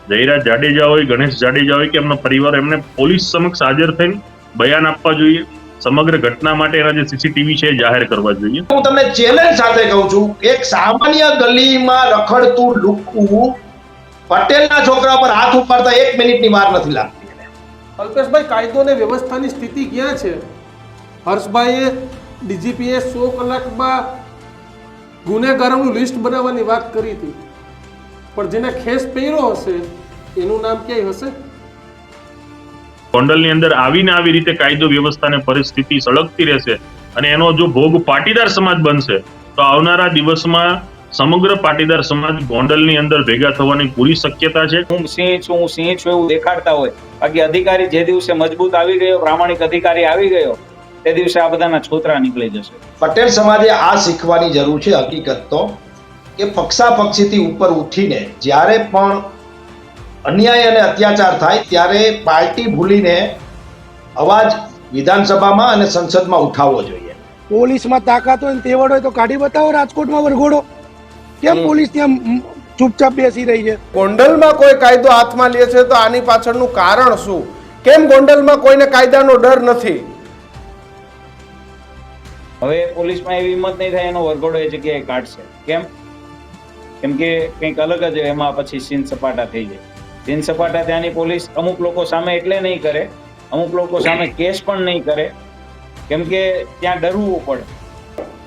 જયરાજ જાડેજા હોય, ગણેશ જાડેજા હોય કે એમનો પરિવાર, એમને પોલીસ સમક્ષ હાજર થઈને બયાન આપવા જોઈએ. સમગ્ર ઘટના માટે એના જે સીસીટીવી છે એ જાહેર કરવા જોઈએ. હું તમને ચેલેન્જ સાથે કહું છું, એક સામાન્ય ગલીમાં રખડતું લુખ્ખું પટેલના છોકરા પર હાથ ઉપાડતા 1 મિનિટની વાર નથી લાગતી. અલ્પેશભાઈ, કાયદો અને વ્યવસ્થાની સ્થિતિ ક્યાં છે? હર્ષભાઈએ ડીજીપીએ 100 કલાકમાં ગુનેગારોનું લિસ્ટ બનાવવાની વાત કરી હતી, પણ જેને ખેસ પહેર્યો હશે એનું નામ ક્યાંય હશે? ગોંડલની અંદર આવીને આવી રીતે કાયદો વ્યવસ્થાને પરિસ્થિતિ સળગતી રહેશે અને એનો જો ભોગ પાટીદાર સમાજ બનશે તો આવનારા દિવસમાં સમગ્ર પાટીદાર સમાજ ગોંડલની અંદર ભેગા થવાની પૂરી શક્યતા છે. હું સિંહ છું એવું દેખાડતા હોય, બાકી અધિકારી જે દિવસે મજબૂત આવી ગયો, પ્રામાણિક અધિકારી આવી ગયો, તે દિવસે આ બધાના છોતરા નીકળી જશે. પટેલ સમાજે આ શીખવાની જરૂર છે. હકીકત તો કે પક્ષાપક્ષીથી ઉપર ઉઠીને જ્યારે પણ અન્યાય અને અત્યાચાર થાય ત્યારે પાર્ટી ભૂલીને અવાજ વિધાનસભામાં અને સંસદમાં ઉઠાવવો જોઈએ. પોલીસમાં તાકાત હોય ને તેવડ હોય તો કાઢી બતાવો. રાજકોટમાં વરઘોડો કેમ પોલીસ ત્યાં ચૂપચાપ બેસી રહી છે? ગોંડલમાં કોઈ કાયદો હાથમાં લે છે તો આની પાછળનું કારણ શું? કેમ ગોંડલમાં કોઈને કાયદાનો ડર નથી? હવે પોલીસમાં એવી હિંમત નહીં થાય એનો વરઘોડો એ જગ્યાએ કાઢશે. કેમ કે કંઈક અલગ જ એમાં પછી સીન સપાટા થઈ જાય. સીન સપાટા ત્યાંની પોલીસ અમુક લોકો સામે એટલે નહીં કરે, અમુક લોકો સામે કેસ પણ નહીં કરે, કેમ કે ત્યાં ડરવું પડે.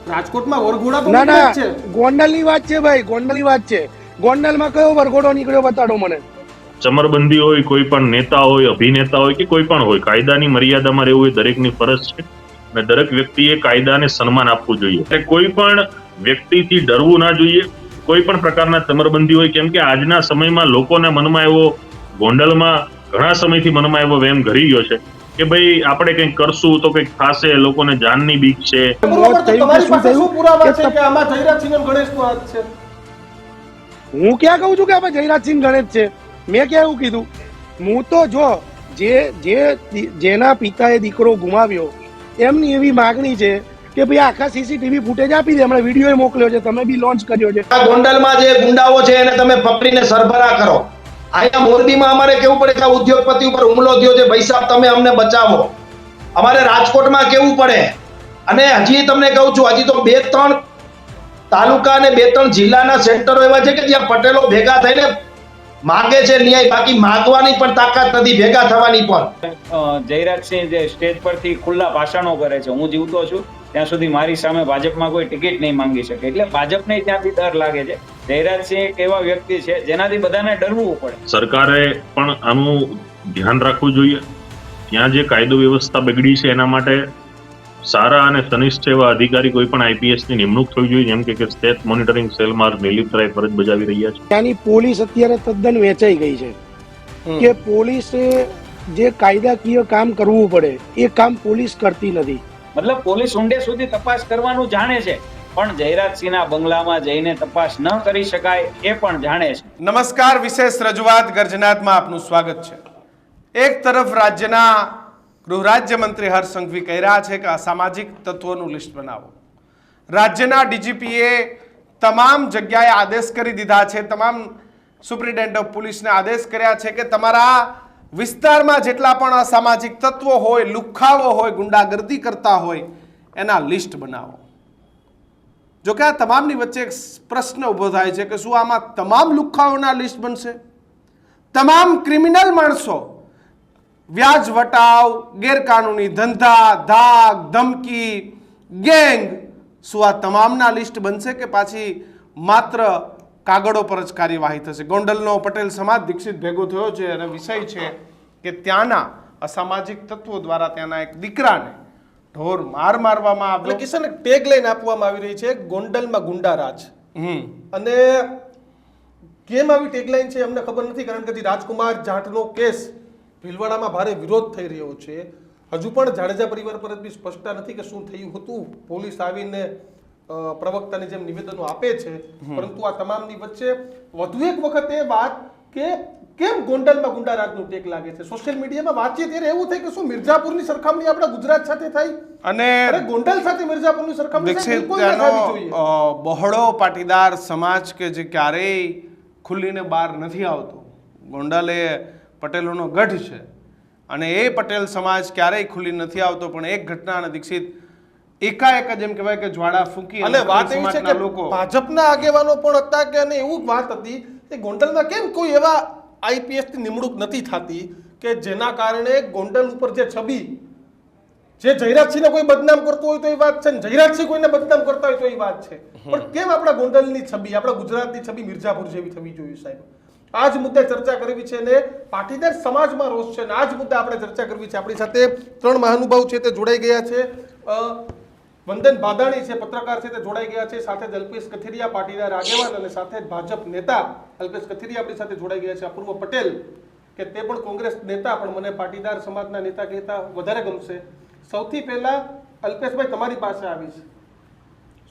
રાજકોટમાં વરઘોડા તો ના ના, છે. ગોંડલની વાત છે ભાઈ, ગોંડલની વાત છે. ગોંડલમાં કયો વરઘોડો નીકળ્યો બતાડો મને. ચમરબંધી હોય, કોઈ પણ નેતા હોય, અભિનેતા હોય કે કોઈ પણ હોય, કાયદાની મર્યાદામાં રહેવું એ દરેકની ફરજ છે અને દરેક વ્યક્તિએ કાયદાને સન્માન આપવું જોઈએ. એટલે કોઈ પણ વ્યક્તિથી ડરવું ના જોઈએ, કોઈ પણ પ્રકારના ચમરબંધી હોય, કેમ કે આજના સમયમાં લોકોના મનમાં એવો, ગોંડલમાં ઘણા સમયથી મનમાં એવો વહેમ ઘરી ગયો છે કે ભાઈ આપણે કંઈક કરશું તો કંઈક થશે, લોકોને જાનની બીક છે. મોત થયું કે શું થયું? હું ક્યાં કહું છું કે આપણે જયરાજસિંહ ગણેશ છે? મેં ક્યાં એવું કીધું? હું તો જો જેના પિતાએ દીકરો ગુમાવ્યો એમની એવી માગણી છે કે ભાઈ આખા સીસીટીવી ફૂટેજ આપી દે. હમણાં વિડીયો મોકલ્યો છે, તમે બી લોન્ચ કર્યો છે. આ ગોંડલમાં જે ગુંડાઓ છે એને તમે પકડીને સરભરા કરો. અહીંયા મોરબીમાં અમારે કેવું પડે કે આ ઉદ્યોગપતિ ઉપર હુમલો થયો છે, ભાઈ સાહેબ તમે અમને બચાવો. અમારે રાજકોટમાં કેવું પડે. અને હજી તમને કહું છું, હજી તો 2-3 તાલુકા અને 2-3 જિલ્લાના સેન્ટરો એવા છે કે જ્યાં પટેલો ભેગા થઈને માગે છે ન્યાય, બાકી માગવાની પણ તાકાત નથી, ભેગા થવાની પણ. જયરાજસિંહ જે સ્ટેજ પરથી ખુલ્લા ભાષણો કરે છે, હું જીવતો છું ત્યાં સુધી મારી સામે ભાજપમાં કોઈ ટિકિટ નહીં માંગી શકે, એટલે ભાજપને ત્યાંથી ડર લાગે છે. જયરાજસિંહ એક એવા વ્યક્તિ છે જેનાથી બધાને ડરવું પડે. સરકારે પણ આનું ધ્યાન રાખવું જોઈએ. ત્યાં જે કાયદો વ્યવસ્થા બગડી છે એના માટે સારા અને સનિષ્ઠ એવા અધિકારી કોઈ પણ આઈપીએસ ની નિમણૂક થવી જોઈએ, જેમ કે સ્ટેટ મોનિટરિંગ સેલમાં નિલીપ રાય ફરજ બજાવી રહ્યા છે. ત્યાંની પોલીસ અત્યારે તદ્દન વેચાઈ ગઈ છે કે પોલીસે જે કાયદાકીય કામ કરવું પડે એ કામ પોલીસ કરતી નથી. મતલબ પોલીસ ઊંડે સુધી તપાસ કરવાનું જાણે છે, પણ જયરાજસિંહના બંગલામાં જઈને તપાસ ન કરી શકાય એ પણ જાણે છે. નમસ્કાર, વિશેષ રજૂઆત ગર્જનાથમાં આપનું સ્વાગત છે. એક તરફ રાજ્યના ગૃહ રાજ્યમંત્રી હર્ષ સંઘવી કહી રહ્યા છે કે અસામાજિક તત્વોનું લિસ્ટ બનાવો. રાજ્યના ડીજીપીએ તમામ જગ્યાએ આદેશ કરી દીધા છે, તમામ સુપ્રિન્ટેન્ડન્ટ ઓફ પોલીસને આદેશ કર્યા છે કે તમારા વિસ્તારમાં જેટલા પણ અસામાજિક તત્વો હોય, લુખ્ખાઓ હોય, ગુંડાગર્દી કરતા હોય એના લિસ્ટ બનાવો. જોકે આ તમામની વચ્ચે એક પ્રશ્ન ઊભો થાય છે કે શું આમાં તમામ લુખ્ખાઓના લિસ્ટ બનશે? તમામ ક્રિમિનલ માણસો, વ્યાજ વટાવ, ગેરકાનૂની ધંધા, ધાક, ધમકી, ગેંગ, શું આ તમામના લિસ્ટ બનશે કે પાછી માત્ર કાગળો પર જ કાર્યવાહી થશે? ગોંડલનો પટેલ સમાજ દીક્ષિત ભેગો થયો છે અને વિષય છે કે ત્યાંના અસામાજિક તત્વો દ્વારા ત્યાંના એક દીકરાને ઢોર માર મારવામાં આવ્યો. કિશન ટેગ લાઈન આપવામાં આવી રહી છે ગોંડલમાં ગુંડારાજ. અને કેમ આવી ટેગ લાઈન છે અમને ખબર નથી, કારણ કે રાજકુમાર જાટનો કેસ ભીલવાડામાં ભારે વિરોધ થઈ રહ્યો છે. હજુ પણ જાડેજા પરિવાર પર બી સ્પષ્ટતા નથી કે શું થયું હતું. પોલીસ આવીને પ્રવક્તાની જેમ નિવેદનો આપે છે, પરંતુ આ તમામની વચ્ચે વધુ એક વખત એ વાત કે કેમ ગોંડલમાં ગુંડારાજનું ટેક લાગે છે. સોશિયલ મીડિયામાં વાંચીએ ત્યારે એવું થાય કે શું મિર્ઝાપુરની સરખામણી આપણા ગુજરાત સાથે થાય અને ગોંડલ સાથે મિર્ઝાપુરની સરખામણી બહોળો પાટીદાર સમાજ કે જે ક્યારેય ખુલીને બહાર નથી આવતો, ગોંડલ એ પટેલોનો ગઢ છે અને એ પટેલ સમાજ ક્યારેય ખુલી નથી આવતો, પણ એક ઘટના અને દીક્ષિત એકાએક જ એમ કહેવાય કે જ્વાળા ફૂંકી અને વાત એવી છે સમાજના કે લોકો ભાજપના આગેવાનો પણ હતા કે અને એવું વાત હતી કે ગોંડલમાં કેમ કોઈ એવા આઈપીએસ ની નિમણૂક નથી થતી કે જેના કારણે ગોંડલ ઉપર જે છબી, જે જયરાજસિંહને કોઈ બદનામ કરતો હોય તો એ વાત છે, ને જયરાજસિંહ કોઈને બદનામ કરતા હોય તો એ વાત છે, પણ કેમ આપણા ગોંડલની છબી, આપણા ગુજરાતની છબી મિર્ઝાપુર જેવી થવી જોઈએ સાહેબ? આ જ મુદ્દે ચર્ચા કરવી છે ને પાટીદાર સમાજમાં રોષ છે, ને આ જ મુદ્દે આપણે ચર્ચા કરવી છે. આપણી સાથે 3 મહાનુભાવ છે તે જોડાઈ ગયા છે. વંદન બાદાણી છે, પત્રકાર છે, તે જોડાઈ ગયા છે. સાથે જ અલ્પેશ કથિરિયા, પાટીદાર આગેવાન, અને સાથે જ ભાજપ નેતા અલ્પેશ કથિરિયા આપણી સાથે જોડાઈ ગયા છે. અપૂર્વ પટેલ કે તે પણ કોંગ્રેસ નેતા, પણ મને પાટીદાર સમાજના નેતા કહેતા વધારે ગમશે. સૌથી પહેલા અલ્પેશભાઈ તમારી પાસે આવીશ.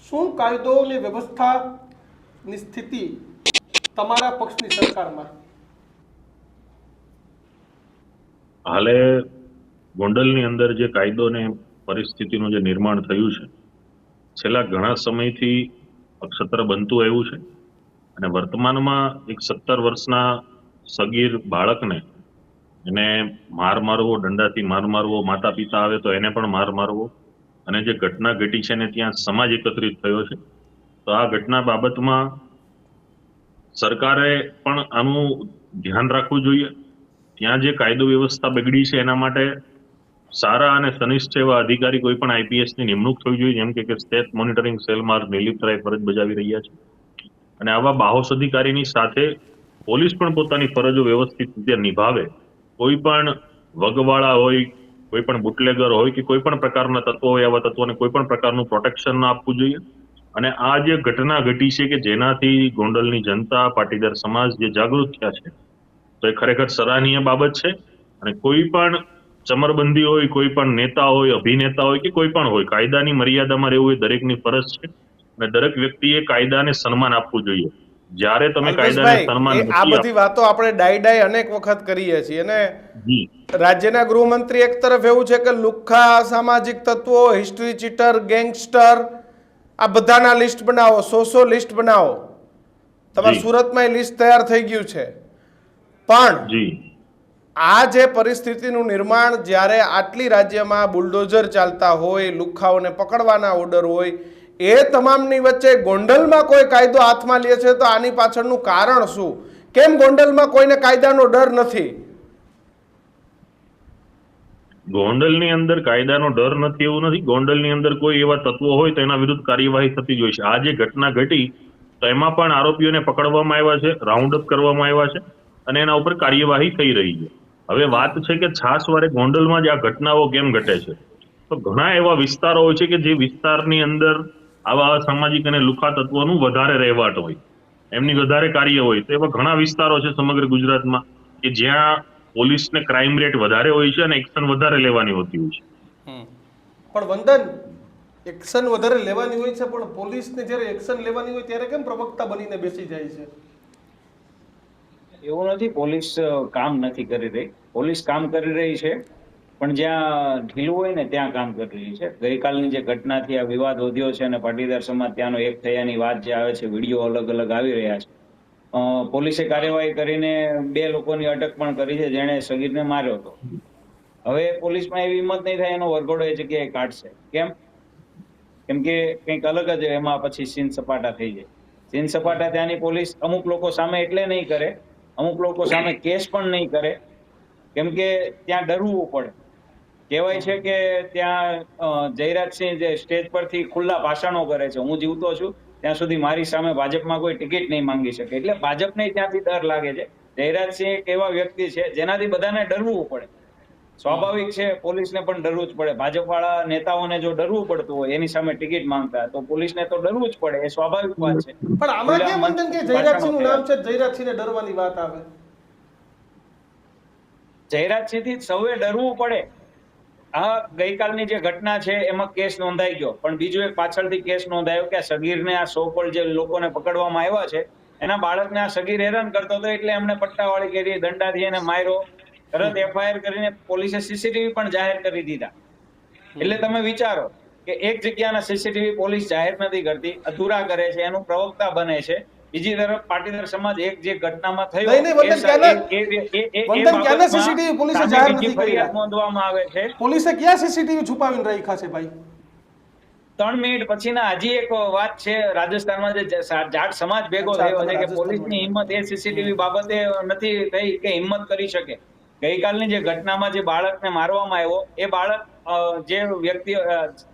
શું કાયદો અને વ્યવસ્થાની સ્થિતિ તમારા પક્ષની સરકારમાં? હાલે ગોંડલની અંદર જે કાયદો ને પરિસ્થિતિનું જે નિર્માણ થયું છે, છેલ્લા ઘણા સમયથી અક્ષત્ર બનતું આવ્યું છે અને વર્તમાનમાં એક 17 વર્ષના સગીર બાળકને એને માર મારવો, દંડાથી માર મારવો, માતા પિતા આવે તો એને પણ માર મારવો, અને જે ઘટના ઘટી છે ને ત્યાં સમાજ એકત્રિત થયો છે. તો આ ઘટના બાબતમાં સરકારે પણ આનું ધ્યાન રાખવું જોઈએ. ત્યાં જે કાયદો વ્યવસ્થા બગડી છે એના માટે સારા અને સનિષ્ઠ એવા અધિકારી કોઈ પણ આઈપીએસ ની નિમણૂક થવી જોઈએ, જેમ કે સ્ટેટ મોનિટરિંગ સેલમાં નિલીપ રાય ફરજ બજાવી રહ્યા છે. અને આવા બાહોશ અધિકારીની સાથે પોલીસ પણ પોતાની ફરજો વ્યવસ્થિત રીતે નિભાવે. કોઈ પણ વગવાળા હોય, કોઈ પણ બુટલેગર હોય કે કોઈ પણ પ્રકારના તત્વો હોય, આવા તત્વોને કોઈ પણ પ્રકારનું પ્રોટેક્શન ના આપવું જોઈએ. અને આ જે ઘટના ઘટી છે કે જેનાથી ગોંડલની જનતા, પાટીદાર સમાજ જે જાગૃત થયા છે, તો એ ખરેખર સરાહનીય બાબત છે. અને કોઈ પણ ચમરબંધી હોય, કોઈ પણ નેતા હોય, અભિનેતા હોય કે કોઈ પણ હોય, કાયદાની મર્યાદામાં રહેવું એ દરેકની ફરજ છે. અને દરેક વ્યક્તિએ કાયદાને સન્માન આપવું જોઈએ. જ્યારે તમે કાયદાને સન્માન અલ્પેશભાઈ, આ બધી વાતો આપણે ડાઈ અનેક વખત કરીએ છીએ અને રાજ્યના ગૃહમંત્રી એક તરફ એવું છે કે લુખ્ખા, અસામાજિક તત્વો, હિસ્ટ્રી ચીટર, ગેંગસ્ટર, આ બધાના લિસ્ટ બનાવો, 100 લિસ્ટ બનાવો. તમારા સુરતમાં લિસ્ટ તૈયાર થઈ ગયું છે. પણ આ જે પરિસ્થિતિનું નિર્માણ, જ્યારે આટલી રાજ્યમાં બુલડોઝર ચાલતા હોય, લુખ્ખાઓને પકડવાના ઓર્ડર હોય, એ તમામની વચ્ચે ગોંડલમાં કોઈ કાયદો હાથમાં લે છે, તો આની પાછળનું કારણ શું? કેમ ગોંડલમાં કોઈને કાયદાનો ડર નથી? ગોંડલની અંદર કાયદાનો ડર નથી એવું નથી. ગોંડલની અંદર કોઈ એવા તત્વો હોય તો એના વિરુદ્ધ કાર્યવાહી થતી જ હોય છે. આ જે ઘટના ઘટી તો એમાં પણ આરોપીઓને પકડવામાં આવ્યા છે, રાઉન્ડ અપ કરવામાં આવ્યા છે અને એના ઉપર કાર્યવાહી થઈ રહી છે. હવે વાત છે કે છાસવારે ગોંડલમાં જ આ ઘટનાઓ કેમ ઘટે છે, તો ઘણા એવા વિસ્તારો હોય છે કે જે વિસ્તારની અંદર આવા અસામાજિક અને લુખ્ખા તત્વોનું વધારે રહેવાટ હોય, એમની વધારે કાર્ય હોય. તો એવા ઘણા વિસ્તારો છે સમગ્ર ગુજરાતમાં કે જ્યાં પોલીસને ક્રાઇમ રેટ વધારે હોય છે અને એક્શન વધારે લેવાની હોતી હોય છે. પણ વંદન, એક્શન વધારે લેવાની હોય છે, પણ પોલીસને જ્યારે એક્શન લેવાની હોય ત્યારે કેમ પ્રવક્તા બનીને બેસી જાય છે? એવું નથી પોલીસ કામ નથી કરી રહી. પોલીસ કામ કરી રહી છે, પણ જ્યાં ઢીલું હોય ને ત્યાં કામ કરી રહી છે. ગઈકાલની જે ઘટનાથી આ વિવાદ વધ્યો છે અને પાટીદાર સમાજ ત્યાંનો એક થયાની વાત જે આવે છે, વિડીયો અલગ અલગ આવી રહ્યા છે. પોલીસે કાર્યવાહી કરીને 2 લોકોની અટક પણ કરી છે જેણે સગીરને માર્યો હતો. હવે પોલીસમાં એવી હિંમત નહીં થાય એનો વરઘોડો એ જગ્યાએ કાઢશે. કેમ? કેમ કે કંઈક અલગ જ એમાં પછી સીન સપાટા થઈ જાય. સીન સપાટા ત્યાંની પોલીસ અમુક લોકો સામે એટલે નહીં કરે, અમુક લોકો સામે કેસ પણ નહીં કરે, કેમ કે ત્યાં ડરવું પડે. કહેવાય છે કે ત્યાં જયરાજસિંહ જે સ્ટેજ પરથી ખુલ્લા ભાષણો કરે છે, હું જીવતો છું ત્યાં સુધી મારી સામે ભાજપમાં કોઈ ટિકિટ નહીં માંગી શકે. એટલે ભાજપને ત્યાંથી ડર લાગે છે. જયરાજસિંહ એક એવા વ્યક્તિ છે જેનાથી બધાને ડરવું પડે. સ્વાભાવિક છે, પોલીસને પણ ડરવું જ પડે. ભાજપવાળા નેતાઓને જો ડરવું પડતું હોય એની સામે ટિકિટ માંગતા, તો પોલીસને તો ડરવું જ પડે, એ સ્વાભાવિક વાત છે. પણ આમાં કેમ વંદન કે જયરાજસિંહનું નામ છે, જયરાજસિંહને ડરવાની વાત આવે? જયરાજસિંહથી સૌએ ડરવું પડે. આ ગઈકાલની જે ઘટના છે એમાં કેસ નોંધાઈ ગયો, પણ બીજો એક પાછળથી કેસ નોંધાયો કે આ સગીરને, આ સોપળ જે લોકોને પકડવામાં આવ્યા છે એના બાળકને આ સગીર હેરાન કરતો હતો એટલે એમને પટ્ટાવાળી કરી, દંડાથી એને માર્યો. તરત એફઆઈઆર કરીને પોલીસે સીસીટીવી પણ જાહેર કરી દીધા. એટલે તમે વિચારો કે એક જગ્યાના સીસીટીવી પોલીસ જાહેર નથી કરતી, અધૂરા કરે છે, એનું પ્રવક્તા બને છે બીજી તરફ પાટીદાર સમાજ એક જે ઘટનામાં થયો નહીં, નહીં, વંદન, ક્યાંના CCTV પોલીસે જાહેર નથી કર્યા? ફરિયાદ નોંધવામાં આવે છે. પોલીસે ક્યાં સીસીટીવી છુપાવીને રાખ્યા છે ભાઈ? 3 મિનિટ પછીના હજી એક વાત છે, રાજસ્થાનમાં જે જાટ સમાજ ભેગો થયો છે કે પોલીસની હિંમત એ સીસીટીવી બાબતે નથી થઈ કે હિંમત કરી શકે. ગઈકાલની જે ઘટનામાં જે બાળકને મારવામાં આવ્યો, એ બાળક જે વ્યક્તિ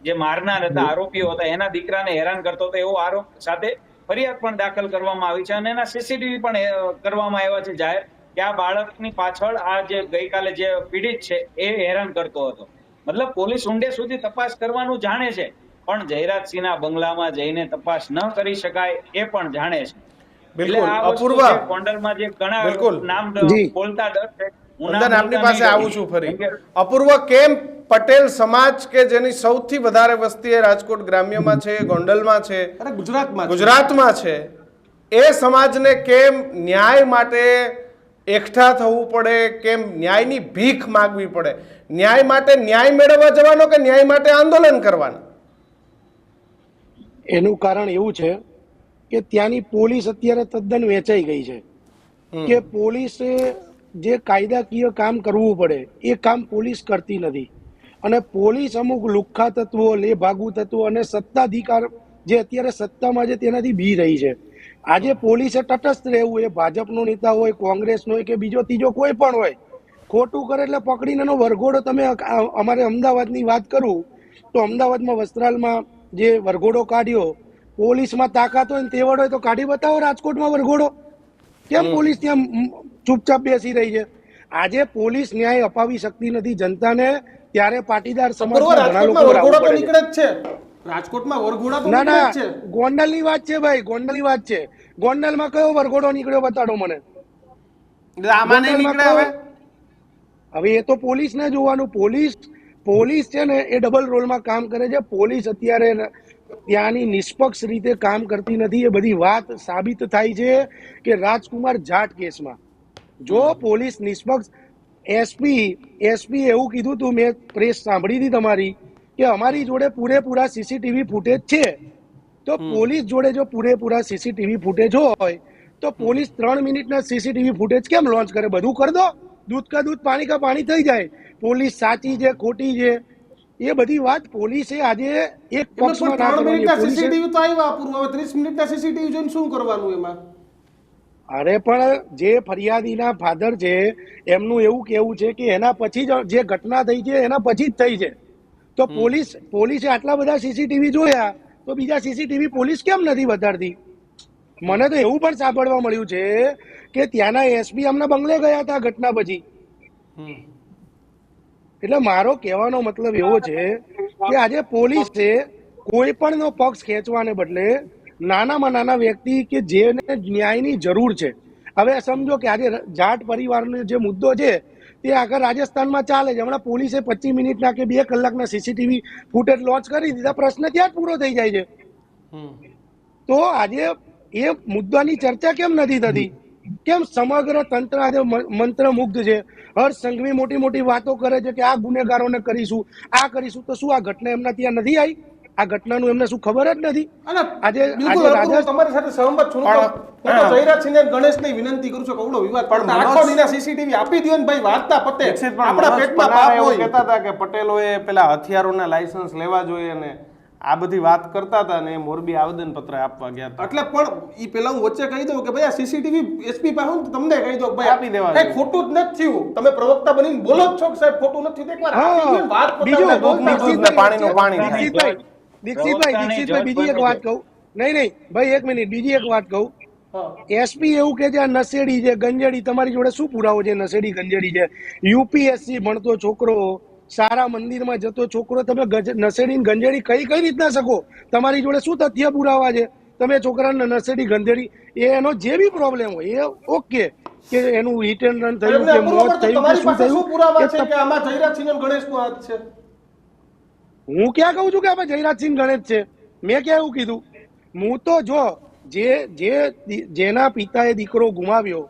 જે મારનાર હતા, આરોપીઓ હતા, એના દીકરાને હેરાન કરતો હતો એવો આરોપ સાથે ફરિયાદ પણ દાખલ કરવામાં આવી છે અને એના સીસીટીવી પણ કરવામાં આવ્યા છે જાહેર કે આ બાળકની પાછળ આ જે ગઈકાલે જે પીડિત છે એ હેરાન કરતો હતો. મતલબ પોલીસ ઊંડે સુધી તપાસ કરવાનું જાણે છે, પણ જયરાજસિંહના બંગલામાં જઈને તપાસ ન કરી શકાય એ પણ જાણે છે. બિલકુલ. એટલે આ વસ્તુ અપૂર્વા, છે, ગોંડલમાં જે ઘણા બિલકુલ. નામ જી. બોલતા ડર છે. હું નામ વંદન, આપની બોલતા પાસે નહીં આવું ડરું. છું ફરી. કેમ કે અપૂર્વ, કેમ પટેલ સમાજ કે જેની સૌથી વધારે વસ્તી એ રાજકોટ ગ્રામ્યમાં છે, ગોંડલમાં છે, અરે ગુજરાતમાં ગુજરાતમાં છે, એ સમાજને કેમ ન્યાય માટે એકઠા થવું પડે, કેમ ન્યાયની ભીખ માગવી પડે? ન્યાય માટે ન્યાય મેળવવા જવાનો કે ન્યાય માટે આંદોલન કરવાનું? એનું કારણ એવું છે કે ત્યાંની પોલીસ અત્યારે તદ્દન વેચાઈ ગઈ છે કે પોલીસે જે કાયદાકીય કામ કરવું પડે એ કામ પોલીસ કરતી નથી અને પોલીસ અમુક લુખ્ખા તત્વો, લેભાગુ તત્વો અને સત્તાધિકાર જે અત્યારે સત્તામાં છે તેનાથી બી રહી છે. આજે પોલીસે તટસ્થ રહેવું, એ ભાજપનો નેતા હોય, કોંગ્રેસનો હોય કે બીજો ત્રીજો કોઈ પણ હોય, ખોટું કરે એટલે પકડીને એનો વરઘોડો. તમે અમારે અમદાવાદની વાત કરું તો અમદાવાદમાં વસ્ત્રાલમાં જે વરઘોડો કાઢ્યો, પોલીસમાં તાકાત હોય ને તેવડ હોય તો કાઢી બતાવો રાજકોટમાં વરઘોડો. કેમ પોલીસ ત્યાં ચૂપચાપ બેસી રહી છે? આજે પોલીસ ન્યાય અપાવી શકતી નથી જનતાને, ત્યારે પાટીદાર સમાજના ઘણા લોકો વરઘોડા તો આવવું પડે નીકળે જ છે. રાજકોટમાં વરઘોડા તો છે. ના નીકળે ના, જ છે. ગોંડલની વાત છે ભાઈ, ગોંડલની વાત છે. ગોંડલમાં કયો વરઘોડો નીકળ્યો બતાડો મને. આમાં નહીં નીકળે હવે? હવે એ તો પોલીસને જોવાનું. પોલીસ છે ને એ ડબલ રોલમાં કામ કરે છે. પોલીસ અત્યારે ત્યાંની નિષ્પક્ષ રીતે કામ કરતી નથી. એ બધી વાત સાબિત થાય છે કે રાજકુમાર જાટ કેસમાં જો પોલીસ નિષ્પક્ષ, એસપી એવું કીધું તું, મેં પ્રેસ સાંભળી હતી તમારી, કે અમારી જોડે પૂરેપૂરા સીસીટીવી ફૂટેજ છે. તો પોલીસ જોડે જો પૂરેપૂરા સીસીટીવી ફૂટેજ હોય તો પોલીસ 3 મિનિટના સીસીટીવી ફૂટેજ કેમ લોન્ચ કરે? બધું કરી દો, દૂધ કા દૂધ પાણી કા પાણી થઈ જાય. પોલીસ સાચી છે, ખોટી છે, એ બધી વાત પોલીસે આજે એક પક્ષમાં ના 3 કરવાની. મિનિટના પોલીસે સીસીટીવી તો આવ્યા પૂરું, હવે 30 મિનિટના સીસીટીવી જોઈને શું કરવાનું એમાં? અરે પણ જે ફરિયાદીના ફાધર છે એમનું એવું કેવું છે કે એના પછી જ જે ઘટના થઈ છે એના પછી જ થઈ છે. તો પોલીસે આટલા બધા સીસીટીવી જોયા તો બીજા સીસીટીવી પોલીસ કેમ નથી બતાડતી? મને તો એવું પણ સાંભળવા મળ્યું છે કે ત્યાંના એસપી અમને બંગલે ગયા હતા ઘટના પછી. એટલે મારો કહેવાનો મતલબ એવો છે કે આજે પોલીસે કોઈ પણ નો પક્ષ ખેંચવાને બદલે નાનામાં નાના વ્યક્તિ કે જેને ન્યાયની જરૂર છે. હવે સમજો કે આજે જાટ પરિવારનો જે મુદ્દો છે તે આગળ રાજસ્થાનમાં ચાલે છે. હમણાં પોલીસે 25 મિનિટના કે 2 કલાકના સીસીટીવી ફૂટેજ લોન્ચ કરી દીધા, પ્રશ્ન ત્યાં જ પૂરો થઈ જાય છે. તો આજે એ મુદ્દાની ચર્ચા કેમ નથી થતી? કેમ સમગ્ર તંત્ર આજે મંત્રમુગ્ધ છે? હર્ષ સંઘવી મોટી મોટી વાતો કરે છે કે આ ગુનેગારોને કરીશું, આ કરીશું. તો શું આ ઘટના એમના ત્યાં નથી આવી? આ ઘટનાનું એમને શું ખબર જ નથી? આજે બિલકુલ હું તમારી સાથે સહમત છું. હું તો જયરાજસિંહ અને ગણેશને વિનંતી કરું છું કે ઓલો વિવાદ પણ આખો દીના સીસીટીવી આપી દો ને ભાઈ, વાતના પતે. આપણા પેટમાં પાપ હોય. કહેતા હતા કે પટેલોએ પેલા હથિયારોના લાયસન્સ લેવા જોઈએ ને આ બધી વાત કરતા હતા ને મોરબી આવેદન પત્ર આપવા ગયા હતા. એટલે પણ ઈ પેલા હું વચ્ચે કહી દઉં કે ભાઈ આ સીસીટીવી એસપી પાસે હું તમને કહી દઉં ભાઈ આપી દેવાનું. કઈ ખોટું જ નથી થયું. તમે પ્રવક્તા બનીને બોલો જ છો કે સાહેબ ખોટું નથી થયું. એકવાર આપી દો ને, વાત બીજું પાણીનું પાણી થાય. દીક્ષિતભાઈ બીજી એક વાત કહું. નહીં ભાઈ, 1 મિનિટ, બીજી એક વાત કહું. એસપી એવું કે છે આ નશેડી છે, ગંજેડી. તમારી જોડે શું પુરાવો છે નશેડી ગંજેડી છે? યુપીએસસી ભણતો છોકરો, સારા મંદિરમાં જતો છોકરો, તમે નશેડી ગંજેડી કઈ રીતના શકો? તમારી જોડે શું તથ્ય પુરાવા છે? તમે છોકરાને નશેડી ગંજેડી, એનો જે બી પ્રોબ્લેમ હોય એ ઓકે, કે એનું હિટ એન્ડ રન થયું કે મોત થયું કે શું થયું, પુરાવા છે કે આમાં જયરાજસિંહ અને ગણેશનો હાથ છે? હું ક્યાં કહું છું કે આમાં જયરાજસિંહ ગણેશ છે? મેં ક્યાં એવું કીધું? હું તો જો જેના પિતાએ દીકરો ગુમાવ્યો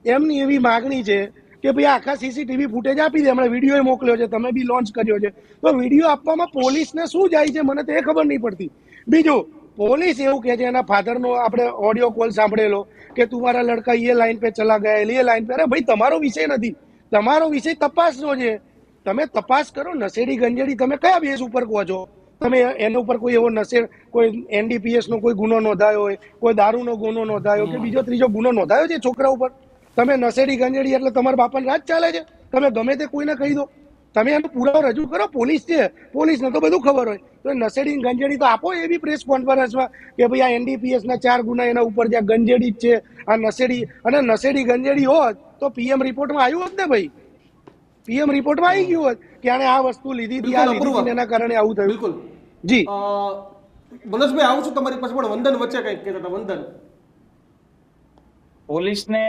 એમની એવી માગણી છે કે ભાઈ આખા સીસીટીવી ફૂટેજ આપી દે. હમણાં વિડીયો મોકલ્યો છે, તમે બી લોન્ચ કર્યો છે, તો વિડીયો આપવામાં પોલીસને શું જાય છે મને તો એ ખબર નહીં પડતી. બીજું પોલીસ એવું કહે છે, એના ફાધરનો આપણે ઓડિયો કોલ સાંભળેલો કે તુમારા લડકા એ લાઈન पे ચલા ગયા, એ લાઈન पे. અરે ભાઈ, તમારો વિષય નથી, તમારો વિષય તપાસનો છે. તમે તપાસ કરો. નશેડી ગંજેડી તમે કયા બેઝ ઉપર કહો છો? તમે એના ઉપર કોઈ એવો કોઈ NDPS નો કોઈ ગુનો નોંધાયો હોય, કોઈ દારૂનો ગુનો નોંધાયો કે બીજો ત્રીજો ગુનો નોંધાયો છે છોકરા ઉપર? તમે નશેડી ગંજેડી એટલે તમારા બાપાને રાજ ચાલે છે? તમે ગમે તે કોઈને કહી દો. તમે એનો પુરાવો રજૂ કરો. પોલીસ છે, પોલીસને તો બધું ખબર હોય. તો નશેડી ગંજેડી તો આપો એવી પ્રેસ કોન્ફરન્સમાં કે ભાઈ આ NDPS ના 4 ગુના એના ઉપર જ્યાં ગંજેડી જ છે, આ નશેડી. અને નશેડી ગંજેડી હોત તો PM રિપોર્ટમાં આવ્યું હોત ને ભાઈ. PM રિપોર્ટમાં આવી ગયું હોત કે આને આ વસ્તુ લીધી હતી, આ લીધી હતી, એના કારણે આવું થયું. બિલકુલ. જી મનોજભાઈ, આવું છું તમારી પાસે, પણ વંદન વચ્ચે કંઈક કહેતા હતા. વંદન, પોલીસને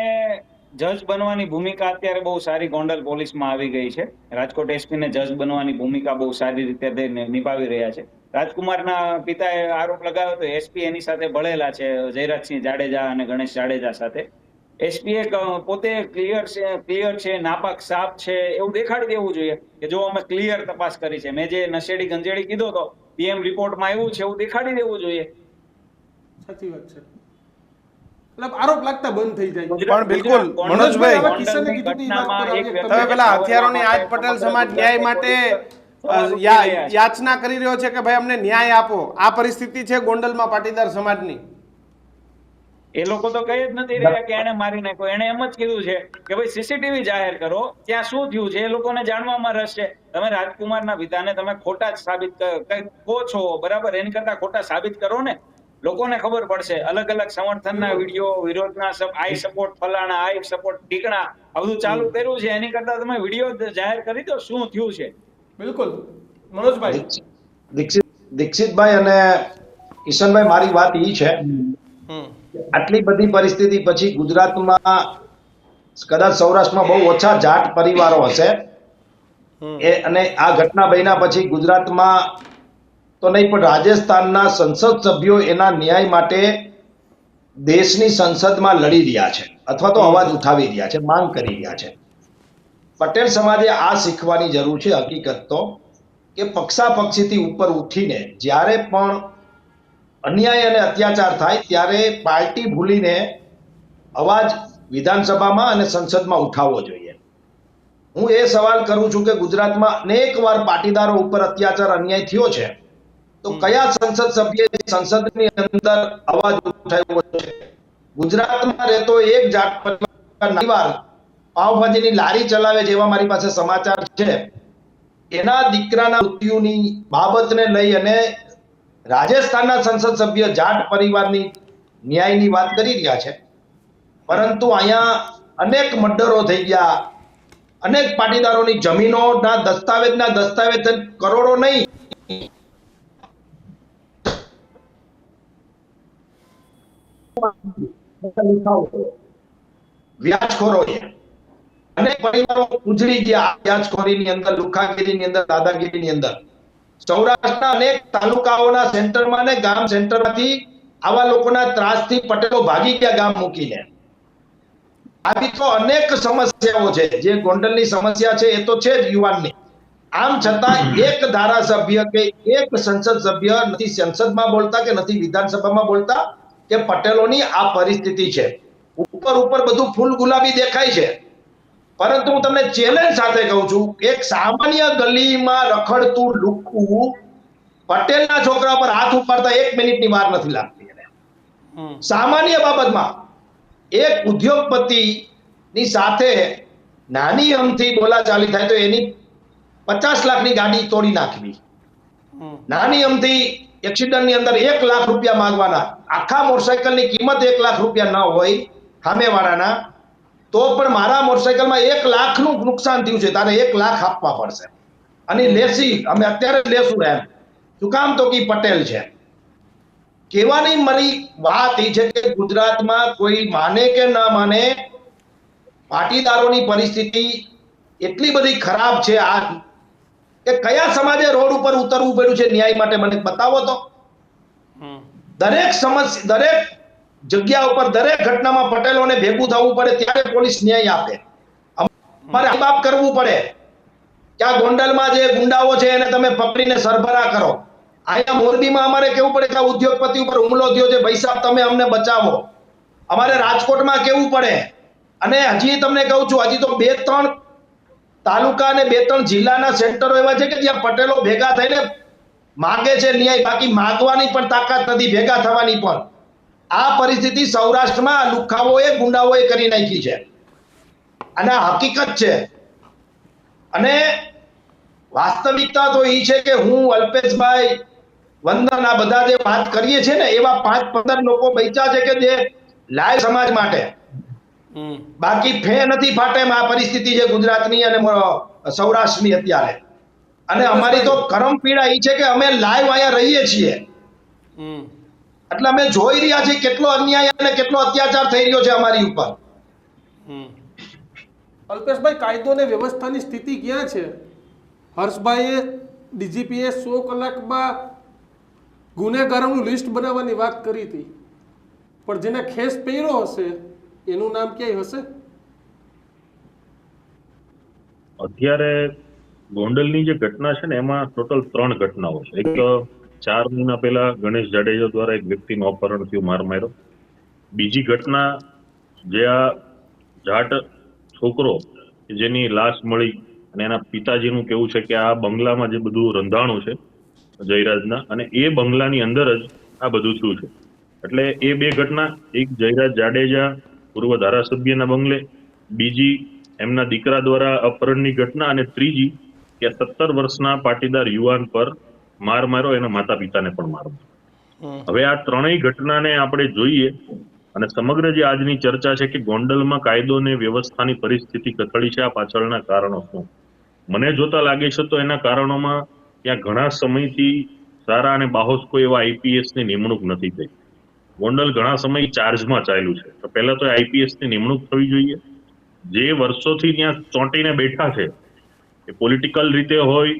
જજ બનવાની ભૂમિકા અત્યારે બહુ સારી ગોંડલ પોલીસમાં આવી ગઈ છે. રાજકોટ SP ને જજ બનવાની ભૂમિકા બહુ સારી રીતે તે નિભાવી રહ્યા છે. રાજકુમારના પિતાએ આરોપ લગાવ્યો તો SP એની સાથે ભળેલા છે, જયરાજસિંહ જાડેજા અને ગણેશ જાડેજા સાથે. SP પોતે ક્લિયર છે, નાપાક સાફ છે એવું દેખાડી દેવું જોઈએ કે જો અમે ક્લિયર તપાસ કરી છે. મેં જે નશેડી ગંજેડી કીધો તો PM રિપોર્ટમાં આવ્યું છે એવું દેખાડી દેવું જોઈએ. સાચી વાત છે. મતલબ આરોપ લાગતા બંધ થઈ જાય. પણ બિલકુલ મનોજભાઈ, આવા કિસ્સાને કીધું ઈ વાત પર આવીએ. તમે પેલા હથિયારોની આજ પટેલ સમાજ ન્યાય માટે યાચના કરી રહ્યો છે કે ભાઈ અમને ન્યાય આપો. આ પરિસ્થિતિ છે ગોંડલમાં પાટીદાર સમાજની. એ લોકો તો કહી જ નથી રહ્યા કે એને મારી નાખ્યો. એને એમ જ કીધું છે કે ભાઈ CCTV જાહેર કરો, ત્યાં શું થયું છે એ લોકોને જાણવામાં રસ છે. તમે રાજકુમારના પિતાને તમે ખોટા જ સાબિત કહો છો, બરાબર, એની કરતા ખોટા સાબિત કરો ને. લોકોને ખબર પડશે. અલગ અલગ સમર્થનના વિડીયો, વિરોધના આઈ સપોર્ટ ફલાણા, આઈ સપોર્ટ ટીકણા, આ બધું ચાલુ કર્યું છે. એની કરતા તમે વિડીયો જાહેર કરી દો શું થયું છે. બિલકુલ. મનોજભાઈ, દીક્ષિતભાઈ અને કિશનભાઈ, મારી વાત ઈ છે, આટલી બધી પરિસ્થિતિ પછી ગુજરાતમાં કદાચ સૌરાષ્ટ્રમાં બહુ ઓછા જાટ પરિવારો હશે અને આ ઘટના બન્યા પછી ગુજરાતમાં તો નહીં પણ રાજસ્થાનના સંસદ સભ્યો એના ન્યાય માટે દેશની સંસદમાં લડી રહ્યા છે અથવા તો અવાજ ઉઠાવી રહ્યા છે, માંગ કરી રહ્યા છે. પટેલ સમાજે આ શીખવાની જરૂર છે હકીકત તો કે પક્ષાપક્ષીથી ઉપર ઉઠીને જ્યારે પણ અન્યાય અને અત્યાચાર થાય ત્યારે પાર્ટી ભૂલીને અવાજ વિધાનસભામાં અને સંસદમાં ઉઠાવવો જોઈએ. હું એ સવાલ કરું છું કે ગુજરાતમાં અનેક વાર પાટીદારો ઉપર અત્યાચાર અન્યાય થયો છે, તો કયા સંસદ સભ્યએ સંસદની અંદર અવાજ ઉઠાવ્યો છે? ગુજરાતમાં રહેતો એક જાટ પરિવાર પાવભાજીની લારી ચલાવે જેવા મારી પાસે સમાચાર છે, એના દીકરાના મૃત્યુની બાબતને લઈ અને રાજસ્થાનના સંસદ સભ્ય જાટ પરિવારની ન્યાયની વાત કરી રહ્યા છે. પરંતુ અહીંયા અનેક મર્ડરો થઈ ગયા, અનેક પાટીદારોની જમીનોના દસ્તાવેજ કરોડો નહીં, વ્યાજખોરોએ અનેક પરિવારો ઉજળી ગયા વ્યાજખોરીની અંદર, લુખાગીરીની અંદર, દાદાગીરીની અંદર. સૌરાષ્ટ્રના અનેક તાલુકાઓના સેન્ટરમાં ને ગામ સેન્ટરમાંથી આવા લોકોના ત્રાસથી પટેલો ભાગી ગયા ગામ મૂકીને. આવી તો અનેક સમસ્યાઓ છે. જે ગોંડલની સમસ્યા છે એ તો છે જ યુવાનની. આમ છતાં એક ધારાસભ્ય કે એક સંસદ સભ્ય નથી સંસદમાં બોલતા કે નથી વિધાનસભામાં બોલતા કે પટેલોની આ પરિસ્થિતિ છે. ઉપર બધું ફૂલ ગુલાબી દેખાય છે, પરંતુ હું તમને ચેલેન્જ સાથે કહું છું, એક સામાન્ય ગલીમાં રખડતું લુખ્ખું પટેલના છોકરા પર હાથ ઉપાડતા 1 મિનિટની વાર નથી લાગતી. એને સામાન્ય બાબતમાં એક ઉદ્યોગપતિની સાથે નાની અમથી બોલાચાલી થાય તો એની 50 લાખની ગાડી તોડી નાખવી, નાની અમથી એક્સિડન્ટની અંદર 1 લાખ રૂપિયા માંગવાના. આખા મોટરસાયકલની કિંમત 1 લાખ રૂપિયા ન હોય સામેવાળાના, તો પણ મારા મોટરસાયકલમાં 1 લાખનું નુકસાન થયું છે, તારે 1 લાખ આપવા પડશે. અને લેસી અમે અત્યારે લેશું એમ શું કામ? તો કે પટેલ છે. કહેવાની મારી વાત એ છે કે ગુજરાતમાં કોઈ માને કે ના માને, પાટીદારોની પરિસ્થિતિ એટલી બધી ખરાબ છે આ કે કયા સમાજે રોડ ઉપર ઉતરવું પડ્યું છે ન્યાય માટે મને બતાવો તો. દરેક સમસ્યા, દરેક જગ્યા ઉપર, દરેક ઘટનામાં પટેલોને ભેગું થવું પડે ત્યારે પોલીસ ન્યાય આપે. અમારે બાપ કરવું પડે કે આ ગોંડલમાં જે ગુંડાઓ છે એને તમે પકડીને સરભરા કરો. અહીંયા મોરબીમાં અમારે કેવું પડે કે આ ઉદ્યોગપતિ ઉપર હુમલો થયો છે, ભાઈ સાહેબ તમે અમને બચાવો. અમારે રાજકોટમાં કેવું પડે. અને હજી તમને કહું છું, હજી તો 2-3 તાલુકા અને 2-3 જિલ્લાના સેન્ટરો એવા છે કે જ્યાં પટેલો ભેગા થઈને માગે છે ન્યાય, બાકી માગવાની પણ તાકાત નથી, ભેગા થવાની પણ. આ પરિસ્થિતિ સૌરાષ્ટ્રમાં લુખાઓએ ગુંડાઓએ કરી નાખી છે અને આ હકીકત છે. અને વાસ્તવિકતા તો એ છે કે હું, અલ્પેશભાઈ, વંદન, આ બધા જે વાત કરીએ છીએ ને એવા 5-15 લોકો બચ્યા છે કે જે લાય સમાજ માટે, બાકી ફે નથી ફાટે. આ પરિસ્થિતિ છે ગુજરાતની અને સૌરાષ્ટ્રની અત્યારે. અને અમારી તો કરમ પીડા એ છે કે અમે લાઈવ અહીંયા રહીએ છીએ એટલે અમે જોઈ રહ્યા છીએ કેટલો અન્યાય અને કેટલો અત્યાચાર થઈ રહ્યો છે અમારી ઉપર. અલ્પેશભાઈ, કાયદો અને વ્યવસ્થાની સ્થિતિ ક્યાં છે? હર્ષભાઈએ ડીજીપીએ 100 કલાકમાં ગુનેગારોનું લિસ્ટ બનાવવાની વાત કરી હતી, પણ જેને ખેસ પહેર્યો હશે એનું નામ ક્યાંય હશે? અત્યારે ગોંડલની જે ઘટના છે ને એમાં ટોટલ 3 ઘટનાઓ છે. એક 4 મહિના પહેલા ગણેશ જાડેજા દ્વારા એક વ્યક્તિનું અપહરણ થયું, માર માર્યો. બીજી ઘટના જે આ જાટ છોકરો જેની લાશ મળી અને એના પિતાજીનું કેવું છે કે આ બંગલામાં જે બધું રંધાણું છે જયરાજના, અને એ બંગલાની અંદર જ આ બધું થયું છે. એટલે એ 2 ઘટના, એક જયરાજ જાડેજા પૂર્વ ધારાસભ્યના બંગલે, બીજી એમના દીકરા દ્વારા અપહરણની ઘટના, અને ત્રીજી કે 17 વર્ષના પાટીદાર યુવાન પર માર માર્યો, એના માતા પિતાને પણ માર માર્યો. હવે આ 3ય ઘટનાને આપણે જોઈએ અને સમગ્ર જે આજની ચર્ચા છે કે ગોંડલમાં કાયદો અને વ્યવસ્થાની પરિસ્થિતિ કથળી છે, આ પાછળના કારણો શું મને જોતા લાગે છે તો એના કારણોમાં ત્યાં ઘણા સમયથી સારા અને બાહોશ કોઈ એવા આઈપીએસ ની નિમણૂક નથી થઈ. ગોંડલ ઘણા સમય ચાર્જમાં ચાલ્યું છે, તો પહેલા તો આઈપીએસ ની નિમણૂક થવી જોઈએ. જે વર્ષોથી ત્યાં ચોંટીને બેઠા છે, કે પોલિટિકલ રીતે હોય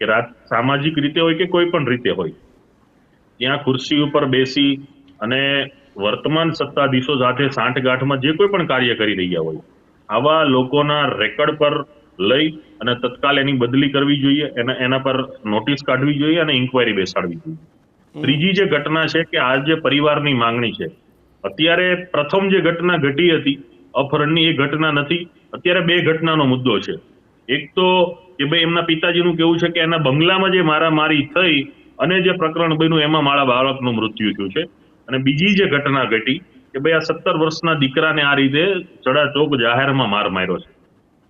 કે સામાજિક રીતે હોય કે કોઈ પણ રીતે હોય, ત્યાં ખુરશી ઉપર બેસી અને વર્તમાન સત્તાધીશો સાથે સાંઠગાંઠમાં જે કોઈ પણ કાર્ય કરી રહ્યા હોય, આવા લોકોના રેકર્ડ પર લઈ અને તત્કાલ એની બદલી કરવી જોઈએ, એના પર નોટિસ કાઢવી જોઈએ અને ઇન્કવાયરી બેસાડવી જોઈએ. ત્રીજી જે ઘટના છે કે આ જે પરિવારની માંગણી છે, અત્યારે પ્રથમ જે ઘટના ઘટી હતી અપહરણની, એ ઘટના નથી. અત્યારે 2 ઘટનાનો મુદ્દો છે. એક તો કે ભાઈ એમના પિતાજીનું કેવું છે કે એના બંગલામાં જે મારામારી થઈ અને જે પ્રકરણ બન્યું એમાં મારા બાળકનું મૃત્યુ થયું છે. અને બીજી જે ઘટના ઘટી કે ભાઈ આ 17 વર્ષના દીકરાને આ રીતે ચડાચોક જાહેરમાં માર માર્યો છે.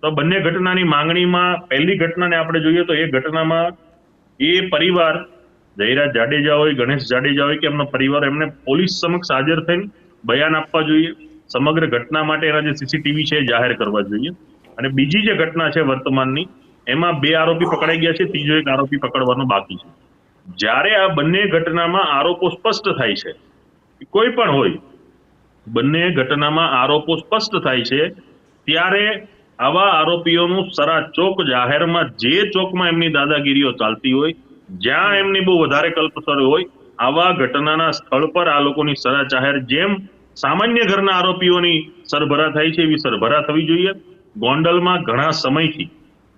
તો બંને ઘટનાની માંગણીમાં પહેલી ઘટનાને આપણે જોઈએ તો એ ઘટનામાં એ પરિવાર, જયરાજ જાડેજા હોય, ગણેશ જાડેજા હોય કે એમનો પરિવાર, એમને પોલીસ સમક્ષ હાજર થઈને બયાન આપવા જોઈએ. સમગ્ર ઘટના માટે એના જે સીસીટીવી છે એ જાહેર કરવા જોઈએ. અને બીજી જે ઘટના છે વર્તમાનની, એમાં 2 આરોપી પકડાઈ ગયા છે, ત્રીજો એક આરોપી પકડવાનો બાકી છે. જ્યારે આ બંને ઘટનામાં આરોપો સ્પષ્ટ થાય છે, કોઈ પણ હોય, બંને ઘટનામાં આરોપો સ્પષ્ટ થાય છે, ત્યારે આવા આરોપીઓનું સરાચોક જાહેરમાં, જે ચોકમાં એમની દાદાગીરીઓ ચાલતી હોય, જ્યાં એમની બહુ વધારે કલ્પસર હોય, આવા ઘટનાના સ્થળ પર આ લોકોની સરા જાહેર, જેમ સામાન્ય ઘરના આરોપીઓની સરભરા થાય છે એવી સરભરા થવી જોઈએ. ગોંડલમાં ઘણા સમયથી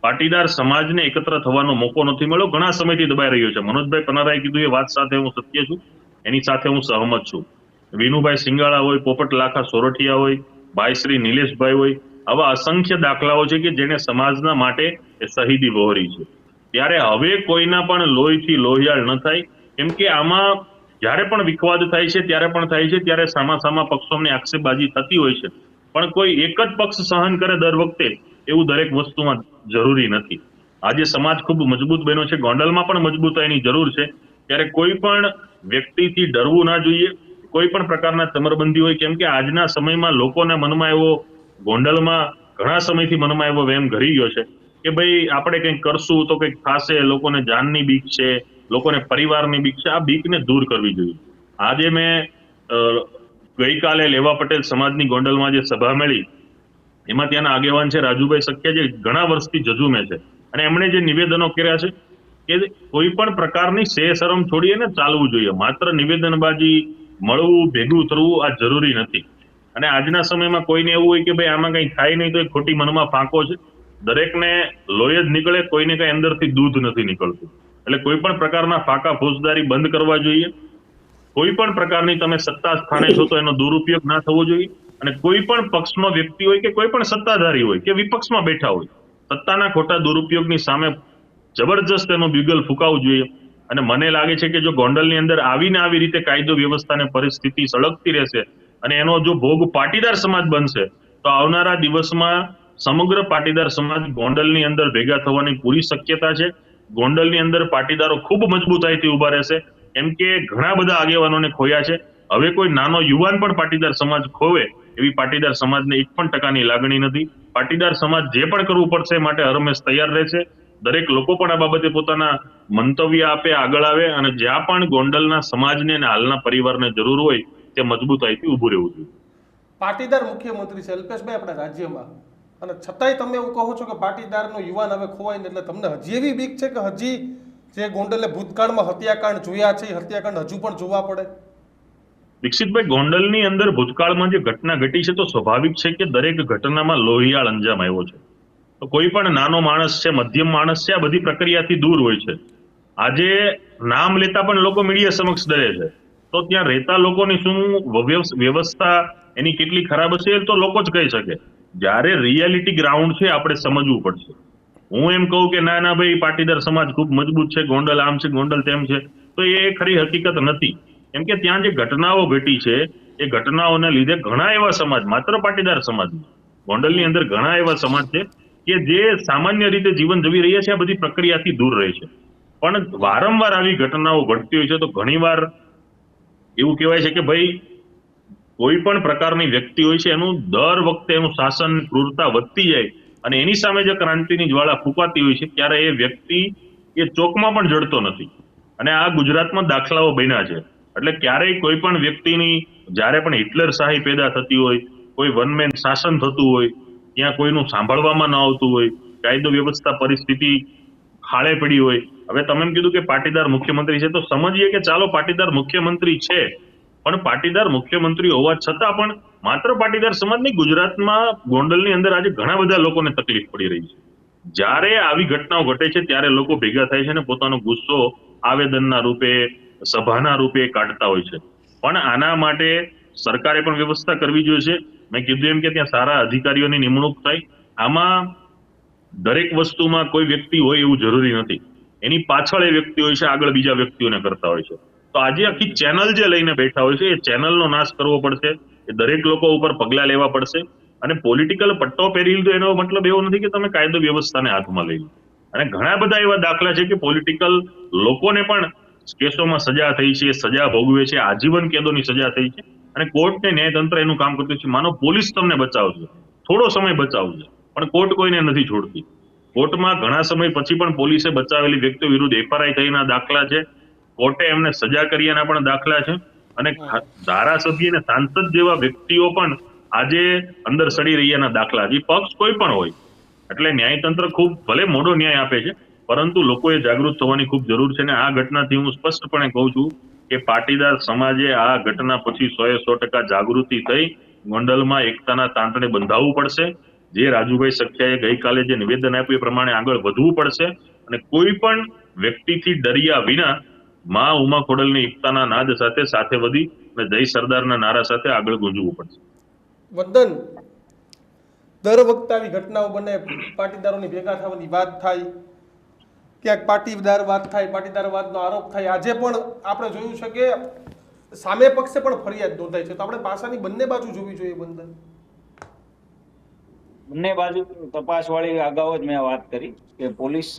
પાટીદાર સમાજને એકત્ર થવાનો મોકો નથી મળ્યો, ઘણા સમયથી દબાઈ રહ્યો છે. મનોજભાઈ પનારાએ કીધું એ વાત સાથે હું સત્ય છું, એની સાથે હું સહમત છું. વિનુભાઈ સિંગાળા હોય, પોપટ લાખા સોરઠિયા હોય, ભાઈ શ્રી નિલેશભાઈ હોય, આવા અસંખ્ય દાખલાઓ છે કે જેને સમાજના માટે એ શહીદી વહોરી છે. ત્યારે હવે કોઈના પણ લોહીથી લોહિયાળ ન થાય, કેમ કે આમાં જ્યારે પણ વિખવાદ થાય છે ત્યારે સામા પક્ષોની આક્ષેપબાજી થતી હોય છે, પણ કોઈ એક જ પક્ષ સહન કરે દર વખતે એવું દરેક વસ્તુમાં જરૂરી નથી. આજે સમાજ ખૂબ મજબૂત બન્યો છે, ગોંડલમાં પણ મજબૂતાઈની જરૂર છે. ત્યારે કોઈ પણ વ્યક્તિથી ડરવું ના જોઈએ, કોઈ પણ પ્રકારના ચમરબંધી હોય, કેમ કે આજના સમયમાં લોકોના મનમાં એવો, ગોંડલમાં ઘણા સમયથી મનમાં એવો વહેમ ઘરી ગયો છે કે ભાઈ આપણે કંઈક કરશું તો કંઈક થશે, લોકોને જાનની બીક છે, લોકોને પરિવારની બીક છે. આ બીકને દૂર કરવી જોઈએ. આજે મેં ગઈકાલે લેવા પટેલ સમાજની ગોંડલમાં જે સભા મળી, એમાં ત્યાંના આગેવાન છે રાજુભાઈ સખિયા, જે ઘણા વર્ષથી જજુમે છે, અને એમણે જે નિવેદનો કર્યા છે કે કોઈ પણ પ્રકારની શરમ છોડીને ચાલવું જોઈએ. માત્ર નિવેદનબાજી, મળવું, ભેગું થવું આ જરૂરી નથી. અને આજના સમયમાં કોઈને એવું હોય કે ભાઈ આમાં કંઈ થાય નહીં તો એ ખોટી મનમાં ફાંકો છે. દરેકને લોહી જ નીકળે, કોઈને કઈ અંદરથી દૂધ નથી નીકળતું. એટલે કોઈ પણ પ્રકારના ફાકા ફોજદારી બંધ કરવા જોઈએ. કોઈ પણ પ્રકારની તમે સત્તા સ્થાને છો તો એનો દુરુપયોગ ના થવો જોઈએ. અને કોઈ પણ પક્ષનો વ્યક્તિ હોય કે કોઈ પણ સત્તાધારી હોય કે વિપક્ષમાં બેઠા હોય, સત્તાના ખોટા દુરુપયોગની સામે જબરજસ્ત એનું બ્યુગલ ફૂંકાવવું જોઈએ. અને મને લાગે છે કે જો ગોંડલની અંદર આવીને આવી રીતે કાયદો વ્યવસ્થાને પરિસ્થિતિ સળગતી રહેશે અને એનો જો ભોગ પાટીદાર સમાજ બનશે તો આવનારા દિવસમાં સમગ્ર પાટીદાર સમાજ ગોંડલની અંદર ભેગા થવાની પૂરી શક્યતા છે. ગોંડલની અંદર પાટીદારો ખૂબ મજબૂતાઈથી ઉભા રહેશે, કેમ કે ઘણા બધા આગેવાનોને ખોયા છે. હવે કોઈ નાનો યુવાન પણ પાટીદાર સમાજ ખોવે એવી પાટીદાર સમાજને 1% લાગણી નથી. પાટીદાર સમાજ જે પણ કરવું પડશે માટે હરમેશ તૈયાર રહેશે. દરેક લોકો પણ આ બાબતે પોતાના મંતવ્ય આપે, આગળ આવે અને જ્યાં પણ ગોંડલના સમાજને અને હાલના પરિવારને જરૂર હોય તે મજબૂતાઈથી ઊભું રહેવું જોઈએ. પાટીદાર મુખ્યમંત્રી છે અલ્પેશભાઈ આપણા રાજ્યમાં, અને છતાંય તમે એવું કહો છો કે પાટીદારનો યુવાન હવે ખોવાય ને, એટલે તમને હજી એવી બીક છે કે હજી જે ગોંડલે ભૂતકાળમાં હત્યાકાંડ જોયા છે એ હત્યાકાંડ હજુ પણ જોવા પડે? દીક્ષિતભાઈ, ગોંડલની અંદર ભૂતકાળમાં જે ઘટના ઘટી છે તો સ્વાભાવિક છે કે દરેક ઘટનામાં લોહિયાળ અંજામ આવ્યો છે. તો કોઈ પણ નાનો માણસ છે, મધ્યમ માણસ છે, આ બધી પ્રક્રિયાથી દૂર હોય છે. આજે નામ લેતા પણ લોકો મીડિયા સમક્ષ ડરે છે, તો ત્યાં રહેતા લોકોની શું વ્યવસ્થા એની કેટલી ખરાબ હશે એ તો લોકો જ કહી શકે. જ્યારે રિયાલિટી ગ્રાઉન્ડ છે આપણે સમજવું પડશે. હું એમ કહું કે ના ભાઈ પાટીદાર સમાજ ખૂબ મજબૂત છે, ગોંડલ આમ છે, ગોંડલ તેમ છે, તો એ ખરી હકીકત નથી. કેમ કે ત્યાં જે ઘટનાઓ ઘટી છે એ ઘટનાઓને લીધે ઘણા એવા સમાજ, માત્ર પાટીદાર સમાજ, ગોંડલની અંદર ઘણા એવા સમાજ છે કે જે સામાન્ય રીતે જીવન જીવી રહ્યા છે, આ બધી પ્રક્રિયાથી દૂર રહે છે. પણ વારંવાર આવી ઘટનાઓ ઘટતી હોય છે તો ઘણીવાર એવું કહેવાય છે કે ભાઈ કોઈ પણ પ્રકારની વ્યક્તિ હોય છે એનું દર વખતે એનું શાસન, ક્રૂરતા વધતી જાય અને એની સામે જે ક્રાંતિની જ્વાળા ફૂંકાતી હોય છે ત્યારે એ વ્યક્તિ એ ચોકમાં પણ જડતો નથી. અને આ ગુજરાતમાં દાખલાઓ બન્યા છે. એટલે ક્યારેય કોઈ પણ વ્યક્તિની જ્યારે પણ હિટલર શાહી પેદા થતી હોય, કોઈ વનમેન શાસન થતું હોય, ત્યાં કોઈનું સાંભળવામાં ન આવતું હોય, કાયદો વ્યવસ્થા પરિસ્થિતિ ખાળે પડી હોય. હવે તમે એમ કીધું કે પાટીદાર મુખ્યમંત્રી છે, તો સમજીએ કે ચાલો પાટીદાર મુખ્યમંત્રી છે, પણ પાટીદાર મુખ્યમંત્રી હોવા છતાં પણ માત્ર પાટીદાર સમાજ નહીં, ગુજરાતમાં ગોંડલની અંદર આજે ઘણા બધા લોકોને તકલીફ પડી રહી છે. જ્યારે આવી ઘટનાઓ ઘટે છે ત્યારે લોકો ભેગા થાય છે અને પોતાનો ગુસ્સો આવેદનના રૂપે, સભાના રૂપે કાઢતા હોય છે. પણ આના માટે સરકારે પણ વ્યવસ્થા કરવી જોઈએ. મેં કીધું એમ કે ત્યાં સારા અધિકારીઓની નિમણૂક થાય. આમાં દરેક વસ્તુમાં કોઈ વ્યક્તિ હોય એવું જરૂરી નથી, એની પાછળ એ વ્યક્તિ હોય છે, આગળ બીજા વ્યક્તિઓને કરતા હોય છે. તો આજે આખી ચેનલ જે લઈને બેઠા હોય છે એ ચેનલનો નાશ કરવો પડશે. એ દરેક લોકો ઉપર પગલા લેવા પડશે. અને પોલિટિકલ પટ્ટો પહેરી લીધો એનો મતલબ એવો નથી કે તમે કાયદો વ્યવસ્થાને હાથમાં લઈ લો. અને ઘણા બધા એવા દાખલા છે કે પોલિટિકલ લોકોને પણ કેસોમાં સજા થઈ છે, સજા ભોગવે છે, આજીવન કેદોની સજા થઈ છે. અને કોર્ટ ને ન્યાયતંત્ર એનું કામ કરતું છે. માનો પોલીસ તમને બચાવશે, થોડો સમય બચાવશે, પણ કોર્ટ કોઈને નથી છોડતી. કોર્ટમાં ઘણા સમય પછી પણ પોલીસે બચાવેલી વ્યક્તિઓ વિરુદ્ધ FRI થઈના દાખલા છે, કોર્ટે એમને સજા કર્યાના પણ દાખલા છે. અને ધારાસભ્ય અને સાંસદ જેવા વ્યક્તિઓ પણ આજે અંદર સડી રહ્યાના દાખલા છે. પક્ષ કોઈ પણ હોય, એટલે ન્યાયતંત્ર ખૂબ ભલે મોડો ન્યાય આપે છે, પરંતુ લોકોએ જાગૃત થવાની ખૂબ જરૂર છે. અને આ ઘટનાથી હું સ્પષ્ટપણે કહું છું કે પાટીદાર સમાજે આ ઘટના પછી 100% જાગૃતિ થઈ ગોંડલમાં એકતાના તાંતણે બંધાવવું પડશે. જે રાજુભાઈ સખિયાએ ગઈકાલે જે નિવેદન આપ્યું એ પ્રમાણે આગળ વધવું પડશે. અને કોઈ પણ વ્યક્તિથી ડર્યા વિના મા ઉમા ખોડલની એકતાના નાદ સાથે વધી અને જય સરદારના નારા સાથે આગળ ગુંજવું પડશે. વંદન, દર વખતે આવી ઘટનાઓ બને, પાટીદારોની ભેગા થવાની વાત થાય, ક્યાંક પાટીદારવાદ થાય, પાટીદારવાદનો આરોપ થાય. આજે પણ આપણે જોયું છે કે સામે પક્ષે પણ ફરિયાદ નોંધાઈ છે, તો આપણે પાસાની બંને બાજુ જોવી જોઈએ. વંદન, બંને બાજુ તપાસ વાળી અગાઉ જ મેં વાત કરી કે પોલીસ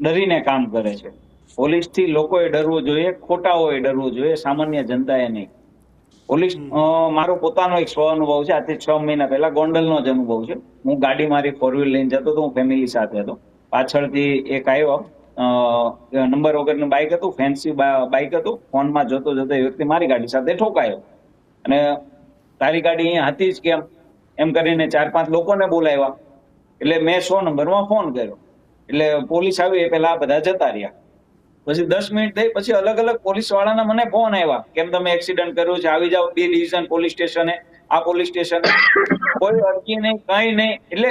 ડરીને કામ કરે છે. પોલીસથી લોકોએ ડરવું જોઈએ, ખોટાઓએ ડરવું જોઈએ, સામાન્ય જનતાએ નહીં. પોલીસ, મારો પોતાનો એક સ્વ અનુભવ છે. આજથી 6 મહિના પહેલા ગોંડલનો જ અનુભવ છે. હું ગાડી મારી 4 વ્હીલ લઈને જતો હતો, હું ફેમિલી સાથે હતો. પાછળથી એક આવ્યો, નંબર વગરનું બાઇક હતું, ફેન્સી બાઇક હતું. ફોનમાં જોતો એ વ્યક્તિ મારી ગાડી સાથે ઠોકાયો અને તારી ગાડી અહીંયા હતી જ કેમ એમ કરીને 4-5 લોકોને બોલાવ્યા. એટલે મેં 100 નંબરમાં ફોન કર્યો. એટલે પોલીસ આવી, એ પેલા આ બધા જતા રહ્યા. પછી 10 મિનિટ થઈ, પછી અલગ અલગ પોલીસ વાળાના મને ફોન આવ્યા, કેમ તમે એક્સિડન્ટ કર્યું છે, આવી જાઓ 2 ડિવિઝન પોલીસ સ્ટેશને, આ પોલીસ સ્ટેશને. કોઈ અરજી નહીં, કઈ નહીં. એટલે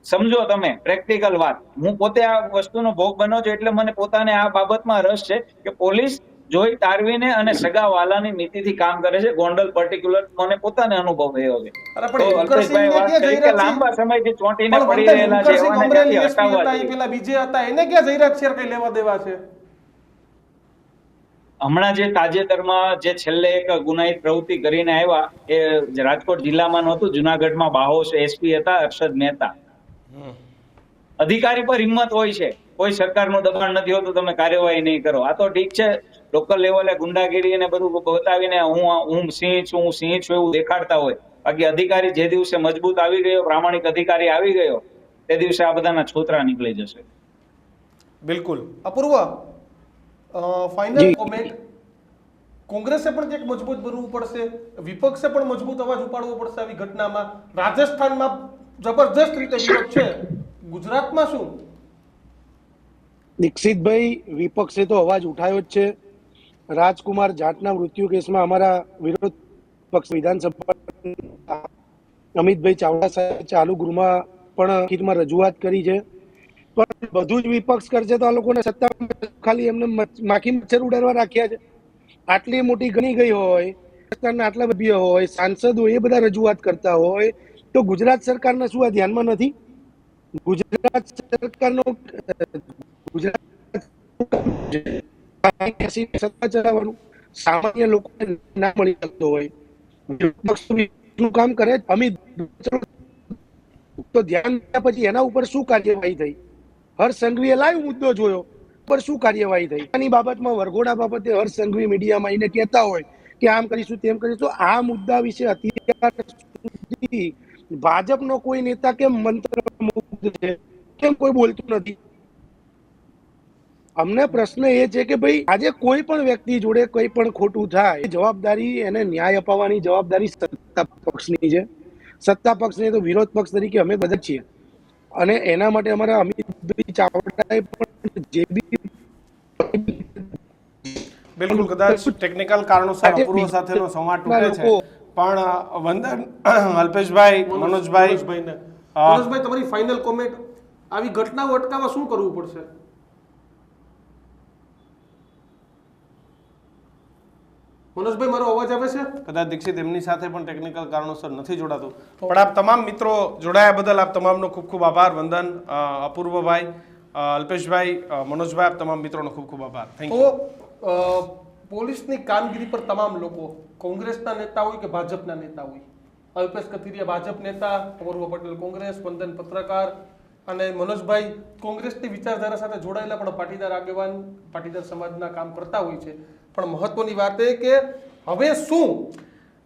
સમજો તમે પ્રેક્ટિકલ વાત. હું પોતે આ વસ્તુનો ભોગ બન્યો છું એટલે મને પોતાને આ બાબતમાં રસ છે કે પોલીસ જોઈ તારવીને અને સગા વાલાની નીતિથી કામ કરે છે. ગોંડલ પર્ટિક્યુલર મને પોતાને અનુભવ થયો છે. અરે તો પણ અલ્પેશભાઈ વાત કરી કે લાંબા સમયથી ચોંટીને પડી રહેલા છે એવાને ત્યાંથી હટાવવા જોઈએ. પેલા બીજે હતા એને ક્યાં જયરાજ શેર કઈ લેવા દેવા છે? હમણાં જે તાજેતરમાં જે છેલ્લે એક ગુનાહિત પ્રવૃત્તિ કરીને આવ્યા એ રાજકોટ જિલ્લામાં નહોતું, જુનાગઢમાં બાહોશ એસપી હતા હર્ષદ મહેતા. અધિકારી પર હિંમત હોય છે, કોઈ સરકારનું દબાણ નથી હોતું તમે કાર્યવાહી નહીં કરો. આ તો ઠીક છે લોકલ લેવલે ગુંડાગીરી અને બધું બતાવીને હું સિંહ છું એવું દેખાડતા હોય. બાકી અધિકારી જે દિવસે મજબૂત આવી ગયો, પ્રામાણિક અધિકારી આવી ગયો, તે દિવસે આ બધાના છોતરા નીકળી જશે. બિલકુલ. અપૂર્વ, ફાઇનલ કોમેન્ટ. કોંગ્રેસે પણ કંઈક મજબૂત બનવું પડશે, વિપક્ષે પણ મજબૂત અવાજ ઉપાડવો પડશે આવી ઘટનામાં. રાજસ્થાનમાં જબરજસ્ત રીતે વિરોધ છે, ગુજરાતમાં શું? દીક્ષિતભાઈ, વિપક્ષે તો અવાજ ઉઠાવ્યો જ છે. રાજકુમાર જાટના મૃત્યુ કેસમાં અમારા વિરોધ પક્ષ વિધાનસભા અમિતભાઈ ચાવડા સાહેબ ચાલુ ગૃહમાં પણ લેખિતમાં રજૂઆત કરી છે. પણ બધું જ વિપક્ષ કરશે તો આ લોકોને સત્તા ખાલી એમને માખી મચ્છર ઉડાડવા રાખ્યા છે. આટલી મોટી ગણી ગઈ હોય, આટલા બધી હોય, સાંસદો એ બધા રજૂઆત કરતા હોય તો ગુજરાત સરકારને શું આ ધ્યાનમાં નથી? ગુજરાત સરકારનો સત્તા ચલાવવાનું સામાન્ય લોકોને ના મળી શકતો હોય, વિપક્ષનું કામ કરે. અમિત તો ધ્યાન પછી એના ઉપર શું કાર્યવાહી થઈ? હર્ષ સંઘવીએ લાઈવ મુદ્દો જોયો પર શું કાર્યવાહી થઈ? આની બાબતમાં વરઘોડા બાબતે હર્ષ સંઘવી મીડિયામાં આવીને કહેતા હોય કે આમ કરીશું તેમ કરીશું. આ મુદ્દા વિશે અત્યાર સુધી ભાજપનો કોઈ નેતા કેમ મંત્રમુગ્ધ છે? કેમ કોઈ બોલતું નથી? અમને પ્રશ્ન એ છે કે ભાઈ આજે કોઈ પણ વ્યક્તિ જોડે કોઈ પણ ખોટું થાય, જવાબદારી એને ન્યાય અપાવવાની જવાબદારી સત્તા પક્ષની છે. સત્તા પક્ષને તો વિરોધ પક્ષ તરીકે અમે બધા છીએ અને એના માટે અમારા અમિતભાઈ ચાવડાએ પણ જે બી બિલકુલ કદાચ ટેકનિકલ કારણોસર અપૂર્વ સાથેનો સંવાદ તૂટે છે, પણ વંદન અલ્પેશભાઈ, મનોજભાઈ, તમારી ફાઇનલ કોમેન્ટ. આવી ઘટનાઓ અટકાવવા શું કરવું પડશે? મનોજભાઈ, મારો અવાજ આવે છે? કદાચ દીક્ષિત એમની સાથે પણ ટેકનિકલ કારણોસર નથી જોડાતું, પણ આપ તમામ મિત્રો જોડાયા બદલ આપ તમામનો ખૂબ ખૂબ આભાર. વંદન, અપૂર્વભાઈ, અલ્પેશભાઈ, મનોજભાઈ, આપ તમામ મિત્રોનો ખૂબ ખૂબ આભાર. Thank you. પોલીસની કામગીરી પર તમામ લોકો, કોંગ્રેસના નેતા હોય કે ભાજપના નેતા હોય, અલ્પેશ કથિરિયા ભાજપ નેતા, અપૂર્વ પટેલ કોંગ્રેસ, વંદન પત્રકાર અને મનોજભાઈ કોંગ્રેસની વિચારધારા સાથે જોડાયેલા પણ પાટીદાર આગેવાન, પાટીદાર સમાજના કામ કરતા હોય છે. પણ મહત્વની વાત એ કે હવે શું,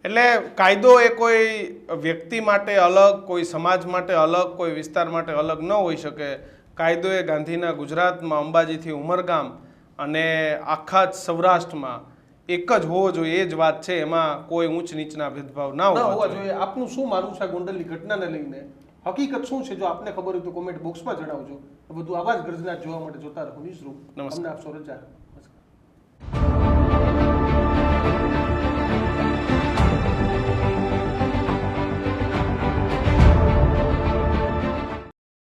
એટલે કાયદો એ કોઈ વ્યક્તિ માટે અલગ, કોઈ સમાજ માટે અલગ, કોઈ વિસ્તાર માટે અલગ ન હોઈ શકે. કાયદો એ ગાંધીના ગુજરાતમાં અંબાજીથી ઉમરગામ અને આખા જ સૌરાષ્ટ્રમાં એક જ હોવો જોઈએ, એ જ વાત છે. એમાં કોઈ ઊંચ નીચના ભેદભાવ ના હોવા જોઈએ. આપનું શું માનવું છે ગોંડલની ઘટનાને લઈને? હકીકત શું છે? જો આપને ખબર હોય તો કોમેન્ટ બોક્સમાં જણાવજો. બધું આવા જ ગર્જના જોવા માટે જોતા રહો ન્યૂઝરૂમ. નમસ્કાર. આપશો રજા.